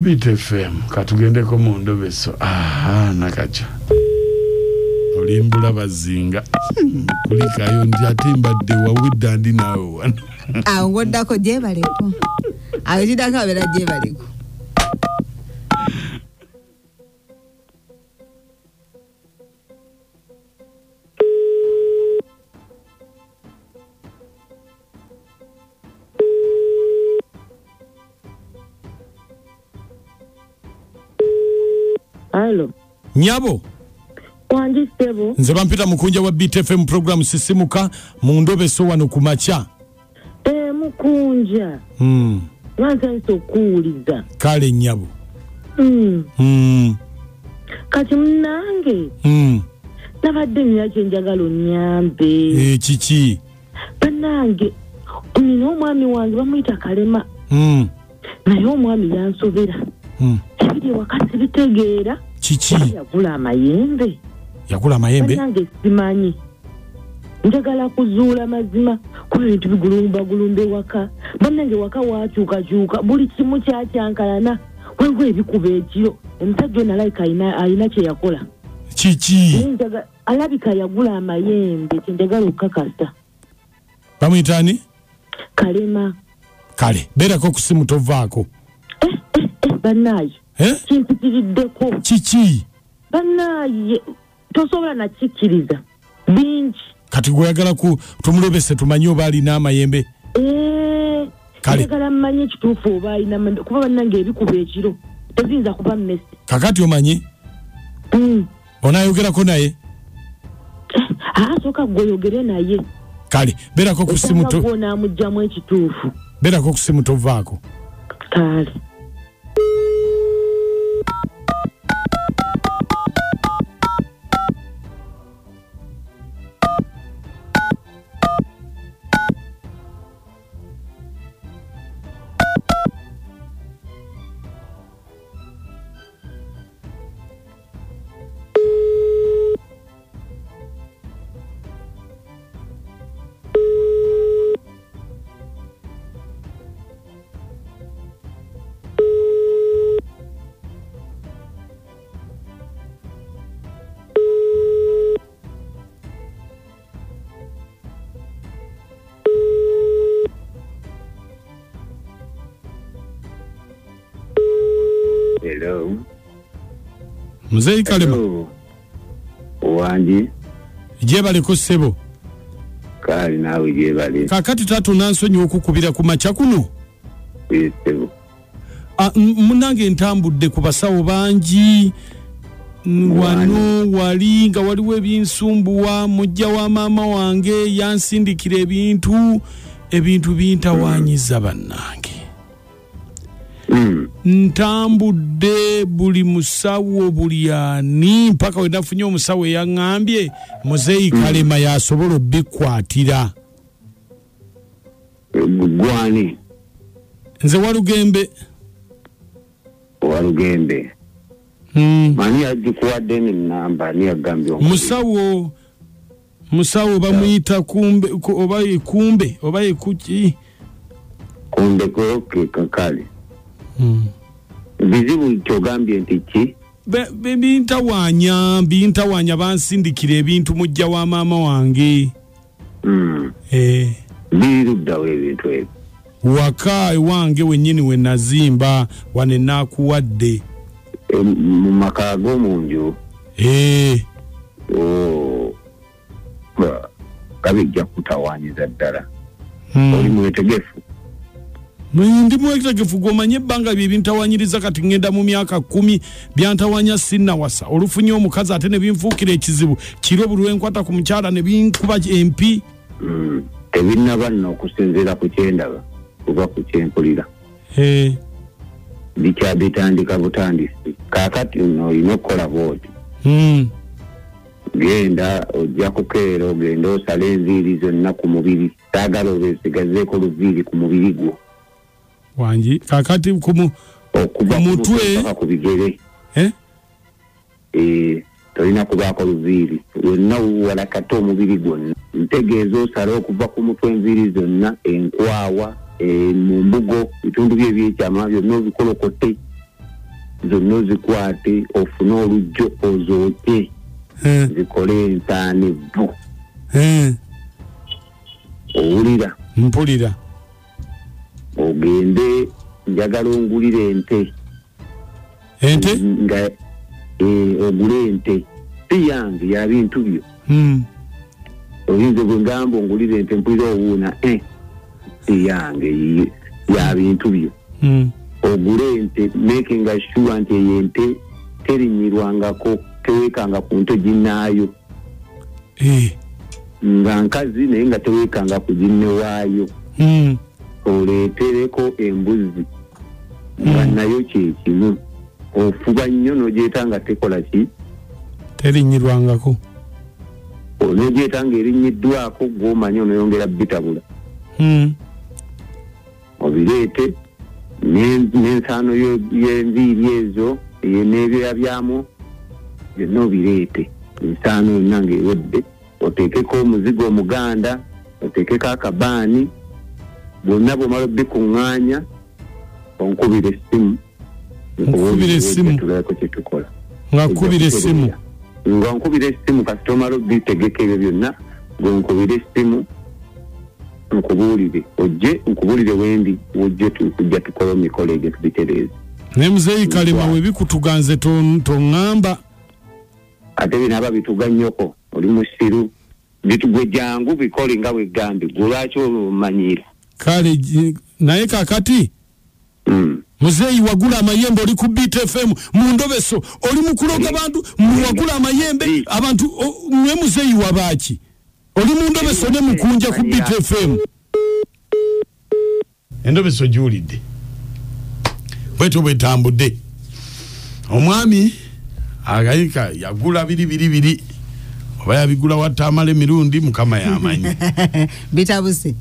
BTFM katugendeko mu Endobeso. Nakacha olimbula bazinga kulikayo ndi atimbadde wawidde ndi nawe wano ngoddako gye baleko awo kidaka abera gye baleko. Hello. Nyabo. Wange stable. Nze bampita Mukunja wa BTFM program sisimuka mu Endobeso wano kumacha. Mukunja. Wanza nsokuuliza. Kale nyabo. Kati mnange. Nabadde nyache njagala onyambe. Chichi. Banange. Nino omwami wange bamuyita Kalema. Naye omwami yansobera. Ebiri wakati bitegeera. Chichi. Yagula amayembe. Yagula amayembe? Banange simanyi. Njagala kuzuula mazima kuba ebintu bigulumbe waka. Banange waka wakyukakyuka buli kimu kyakyankalana. Waliwo ebikuba ekiro. Omusajja ono alayika ayina kye yakola. Chichi. Alabika yagula amayembe kyenjagala okukakasa. Bamuyitani? Kalema. Kale, beerako ku simu tovaako. Banaye. Kimpitiriddeko. Chichi. Banaye. Tosobola na kikkiriza. Bingi. Kati gweyagala ku tumulobese tumanyi oba alina amayembe. Kale. Njagala mmanyi ekituufu oba alina kuba bannange ebikuba ekiro. Teziyinza kuba mmesi. Kakati omanyi? Onaayogerako naye? Sooka gweogere naye. Kale, beerako ku simu to. Onaamugyamu ekituufu. Beerako ku simu tovaako. Kale. Hello. Mzee Kalema. Wange. Jebaleko ssebo. Kali nawe jebale. Kakati tatu nansonyi okukubira ku macha kuno. Ssebo. Munange entambudde ku basawo bangi. Wano wali nga waliwo ebinsumbuwa mujja wa maama wange yansindikira ebintu bintawanyiza bannange. Ntambudde buli musawo buli ani mpaka we nafunye omusawo yaŋŋambye Muzeeyi Kalema yasobola obbikwatira. Gwani? Nze Walugembe. Walugembe. Mani agikuwadde n'ennamba ni agambye musawo bamuyita kumbe oba ekuki kumbe ko kakale. Bizibu kyogambye nti ki? Bintawanya bansindikira ebintu mujja wa maama wange. Biruddawo ebintu ebyo. Waka wange wennyini we nazimba wane nakuwadde. Mu maka g'omunju. Kabijja kutawanyiza ddala. Oli mwetegefu. Ndi mwetegefu gomanye ebbanga bye bintawanyiriza kati ngenda mu myaka 10 byantawanya sinnawasa olufunye omukazi ate ne binfuukira ekizibu kiro buli lwenkwata ku mukyala ne binkuba empi. Tebinnaba nno okusinziira ku kyendaba kuba ku kyempulira. Bikyabitandika butandisi. Kaakati nno olina okukola bwoti. Genda ojja kukeera ogenda osala enviiri zonna ku mubiri. Saagala obeesigazeeko luviiri ku mubiri gwo. Wange kakati ku mutwe ku bigere. Tolina kubaako luviiri. Yonna walakata omubiri gwonna. Ntegeeza osala okuva ku mutwe enviiri zonna, enkwawa, mu mbugo, bitundu bye byekyama byonna obikolokotte. zonna zikwate ofune olujjo ozooke zikole ensaane vvu owulira mpulira ogende njagala ongulire ente nga ogule ente si yange ya bintu byo oyinza bwe ngamba ongulire ente mpulira owuuna si yange ya bintu byo ogule ente making sure nti eyo ente terinyirwangako teweekanga ku nte ginnaayo nga nkazi naye nga teweekanga ku ginne waayo oleetereko embuzi nga nayo kyekimu ofuba nnyo n'ogyeta nga tekola ki terinyirwangako n'ogyeta nga erinyiddwako gw'omanyi onoyongera bitabula obireete n'ensaano y'enviiri ezo n'ebyoya byamu byonna obireete ensaano yonna ng'ewedde oteekeko omuzigo omuganda oteekeko akabaani bwonna bw'omala obbikuŋŋaanya onkubira essimu tulabeko kyetukola nga nkubira essimu kasita omala obbitegeka ebyo byonna ng'onkubira essimu nkubuulire ojje nkubuulire wendi wojje tujja tukola emikolo egyo tubitereeze ne muzeeyi kalema we bikutuganze toŋŋamba ate binaaba bitugannyoko oli musiru bitugwe jangu bikole nga bwegambye gwe lwaki olumanyira kale naye kakati muzeeyi wagula amayembe oli ku Beat FM mu Ndobeso oli mukuloga bantu wagula amayembe abantu mwe muzeeyi wabaaki oli mu Ndobeso ne Mukunja ku Beat FM Endobeso julidde bweto bwetambudde omwami agayika yagula biri oba yabigula watamale mirundi mukama yamanyi bitabuse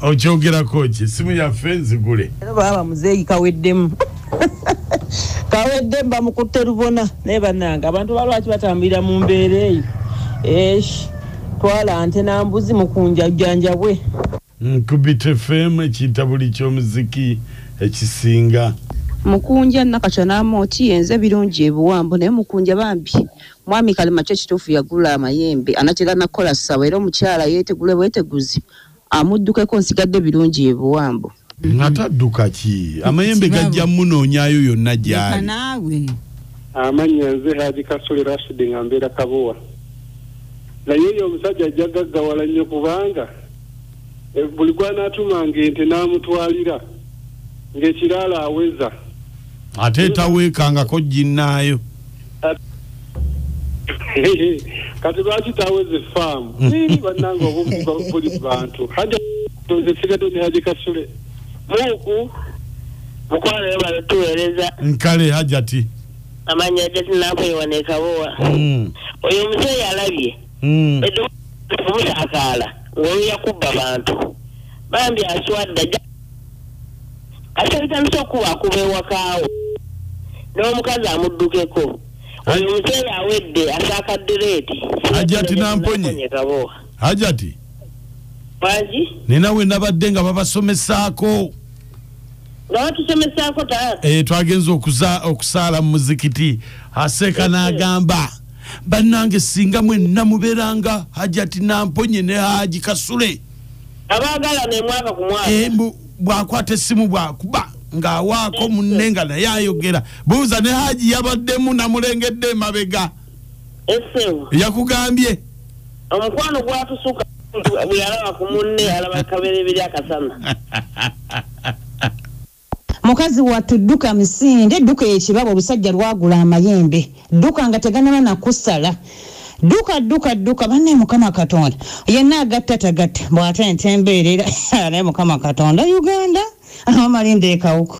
okyogerako ki simu yaffe nzigule baba muzeeyi kaweddemu bamukutte lubona naye bannanga abantu balwaki batambulira mu mbeera eyo twala ante nambuzi Mukunja jjanjabwe ku Beat FM ekiyita buli ky'omuziki ekisinga Mukunja nakacha namoti yenze birungi ebuwambo naye Mukunja bambi mwami kalima kyo kitufu yagula amayembe anatera nakola sawa era omukyala yetegule bweteguzi amuddukeko nsigadde birungi ebuwambo natadduka ki amayembe gajja munoonya yonna gyali naawe amanya nze Haji Kasule Rashid ngambera kabuwa naye yo omusajja ajja gaggawala nnyo kubanga buli gw'anaatumanga ente n'amutwalira ng'ekiraala aweza ate taweekangako ginnaayo kati lwaki taweze faamu bannanga obumu buli bantu hajja nsigadde ne Haji Kasule muku mukwano yebale tuweereza nkale hajati amanya hajati nakwewane kabowa oyo omuzeeyi alabye eddu mumusakaala ng'oyo yakubba bantu bambi aswadda asabitandisa okuba ewakaawo n'omukazi amuddukeko oyo omuzeeyi awedde asaakadde leeti hajati namponye hajati wangi nina we nabadde nga babasomesaako nga batusomesaako taata twagenza okusaala mu muzikiti aseeka n'agamba bannange singa mwenna mubeeranga hajati namponye ne Haji Kasule abaagala ne mwaka ku mwaka bwakwata essimu bwakuba ng'awaako munne nga naye ayogera buuza ne Haji yabaddemu namulengedde emabega essewu yakugambye omukwano gwatusuka bwe yalaba ku munne alaba kabereberi akasana mukazi watudduka misinde dduka ekibaba obusajja lwagula amayembe dduka nga teganaba nakusala dduka banne Mukama Katonda yenna agatta tagatta bw'ate entembeerera naye Mukama Katonda Uganda amalinde ekawuko